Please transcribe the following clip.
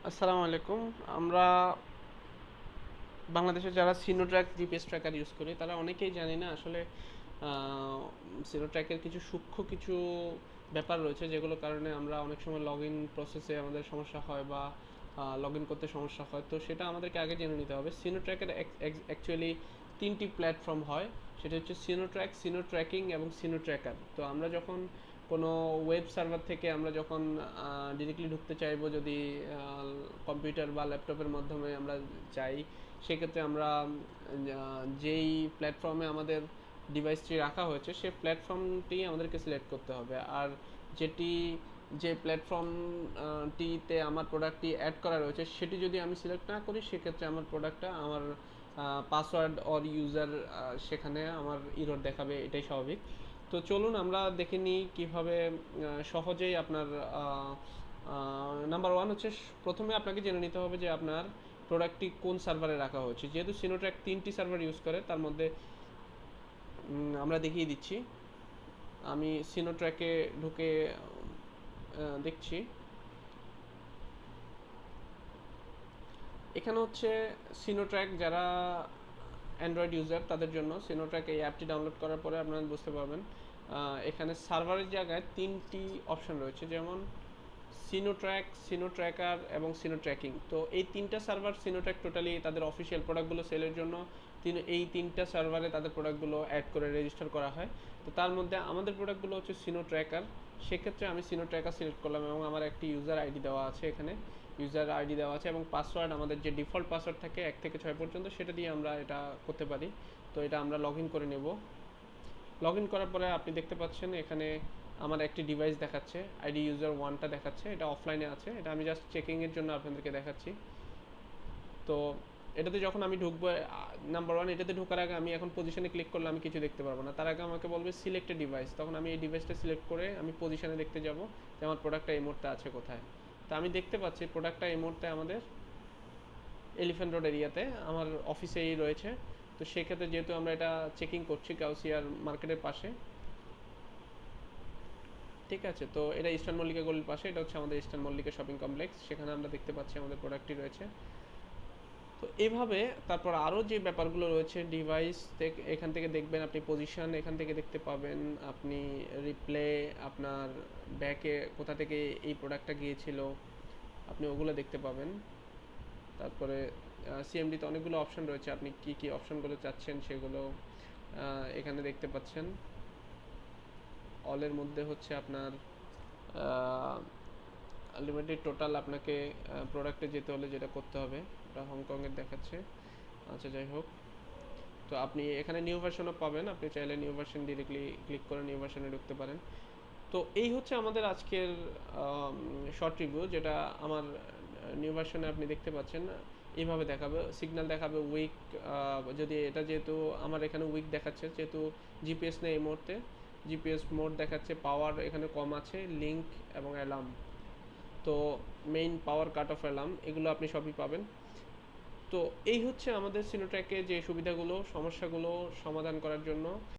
আসসালামু আলাইকুম। আমরা বাংলাদেশে যারা সিনোট্র্যাক জিপিএস ট্র্যাকার ইউজ করি তারা অনেকেই জানি না আসলে সিনোট্র্যাকের কিছু সূক্ষ্ম কিছু ব্যাপার রয়েছে যেগুলোর কারণে আমরা অনেক সময় লগ ইন প্রসেসে আমাদের সমস্যা হয় বা লগ ইন করতে সমস্যা হয়। তো সেটা আমাদেরকে আগে জেনে নিতে হবে। সিনোট্র্যাকের অ্যাকচুয়ালি তিনটি প্ল্যাটফর্ম হয়, সেটা হচ্ছে সিনোট্র্যাক, সিনোট্র্যাকিং এবং সিনোট্র্যাকার। তো আমরা যখন কোনো ওয়েব সার্ভার থেকে আমরা যখন ডিরেক্টলি ঢুকতে চাইবো, যদি কম্পিউটার বা ল্যাপটপের মাধ্যমে আমরা চাই, সেক্ষেত্রে আমরা যেই প্ল্যাটফর্মে আমাদের ডিভাইসটি রাখা হয়েছে সেই প্ল্যাটফর্মটি আমাদেরকে সিলেক্ট করতে হবে। আর যেটি যে প্ল্যাটফর্মটিতে আমার প্রোডাক্টটি অ্যাড করা রয়েছে সেটি যদি আমি সিলেক্ট না করি, সেক্ষেত্রে আমার প্রোডাক্টটা আমার পাসওয়ার্ড অর ইউজার সেখানে আমার ইরর দেখাবে, এটাই স্বাভাবিক। তো চলুন আমরা দেখে নিই কীভাবে সহজেই আপনার নাম্বার ওয়ান হচ্ছে প্রথমে আপনাকে জেনে নিতে হবে যে আপনার প্রোডাক্টটি কোন সার্ভারে রাখা হয়েছে। যেহেতু সিনোট্র্যাক তিনটি সার্ভার ইউজ করে, তার মধ্যে আমরা দেখিয়ে দিচ্ছি। আমি সিনোট্র্যাকে ঢুকে দেখছি। এখানে হচ্ছে সিনোট্র্যাক, যারা অ্যান্ড্রয়েড ইউজার তাদের জন্য সিনোট্র্যাক এই অ্যাপটি ডাউনলোড করার পরে আপনারা বুঝতে পারবেন এখানে সার্ভারের জায়গায় তিনটি অপশন রয়েছে, যেমন সিনোট্র্যাক, সিনোট্র্যাকার এবং সিনোট্র্যাকিং। তো এই তিনটা সার্ভার সিনোট্র্যাক টোটালি তাদের অফিসিয়াল প্রোডাক্টগুলো সেলের জন্য এই তিনটা সার্ভারে তাদের প্রোডাক্টগুলো অ্যাড করে রেজিস্টার করা হয়। তো তার মধ্যে আমাদের প্রোডাক্টগুলো হচ্ছে সিনোট্র্যাকার। সেক্ষেত্রে আমি সিনোট্র্যাকার সিলেক্ট করলাম এবং আমার একটি ইউজার আইডি দেওয়া আছে, এখানে ইউজার আইডি দেওয়া আছে এবং পাসওয়ার্ড, আমাদের যে ডিফল্ট পাসওয়ার্ড থাকে 1 থেকে 6 পর্যন্ত, সেটা দিয়ে আমরা এটা করতে পারি। তো এটা আমরা লগ ইন করে নেব। লগ ইন করার পরে আপনি দেখতে পাচ্ছেন এখানে আমার একটি ডিভাইস দেখাচ্ছে, আইডি ইউজার ওয়ানটা দেখাচ্ছে, এটা অফলাইনে আছে। এটা আমি জাস্ট চেকিংয়ের জন্য আপনাদেরকে দেখাচ্ছি। তো এটাতে যখন আমি ঢুকবো, নাম্বার ওয়ান, এটাতে ঢোকার আগে আমি এখন পজিশনে ক্লিক করলে আমি কিছু দেখতে পারবো না। তার আগে আমাকে বলবে সিলেক্ট এ ডিভাইস, তখন আমি এই ডিভাইসটা সিলেক্ট করে আমি পজিশনে দেখতে যাব যে আমার প্রোডাক্টটা এই মুহূর্তে আছে কোথায়। তো আমি দেখতে পাচ্ছি প্রোডাক্টটা এই মুহূর্তে আমাদের এলিফ্যান্ট রোড এরিয়াতে আমার অফিসেই রয়েছে। তো সেক্ষেত্রে যেহেতু আমরা এটা চেকিং করছি কাউসিয়ার মার্কেটের পাশে, ঠিক আছে, তো এটা ইস্টার্ন মল্লিকা গলির পাশে, এটা হচ্ছে আমাদের ইস্টার্ন মল্লিকা শপিং কমপ্লেক্স, সেখানে আমরা দেখতে পাচ্ছি আমাদের প্রোডাক্টটি রয়েছে। তো এভাবে তারপর আরও যে ব্যাপারগুলো রয়েছে, ডিভাইস থেকে এখান থেকে দেখবেন আপনি পজিশন এখান থেকে দেখতে পাবেন, আপনি রিপ্লে, আপনার ব্যাকে কোথা থেকে এই প্রোডাক্টটা গিয়েছিল আপনি ওগুলো দেখতে পাবেন। তারপরে সিএমডিতে অনেকগুলো অপশন রয়েছে, আপনি কি কি অপশনগুলো চাচ্ছেন সেগুলো এখানে দেখতে পাচ্ছেন। অলের মধ্যে হচ্ছে আপনার আলটিমেটলি টোটাল আপনাকে প্রোডাক্টে যেতে হলে যেটা করতে হবে, ওটা হংকংয়ের দেখাচ্ছে। আচ্ছা, যাই হোক, তো আপনি এখানে নিউ ভার্সনও পাবেন, আপনি চাইলে নিউ ভার্সন ডিরেক্টলি ক্লিক করে নিউ ভার্সনে ঢুকতে পারেন। তো এই হচ্ছে আমাদের আজকের শর্ট রিভিউ, যেটা আমার নিউ ভার্সনে আপনি দেখতে পাচ্ছেন। এইভাবে দেখাবে, সিগন্যাল দেখাবে উইক, যদি এটা যেহেতু আমার এখানে উইক দেখাচ্ছে, যেহেতু জিপিএস নেই এই মুহূর্তে, জিপিএস মোড দেখাচ্ছে, পাওয়ার এখানে কম আছে, লিঙ্ক এবং অ্যালার্ম। তো মেইন পাওয়ার কাট অফ অ্যালার্ম এগুলো আপনি সবই পাবেন। তো এই হচ্ছে আমাদের সিনোট্র্যাকে যে সুবিধাগুলো, সমস্যাগুলো সমাধান করার জন্য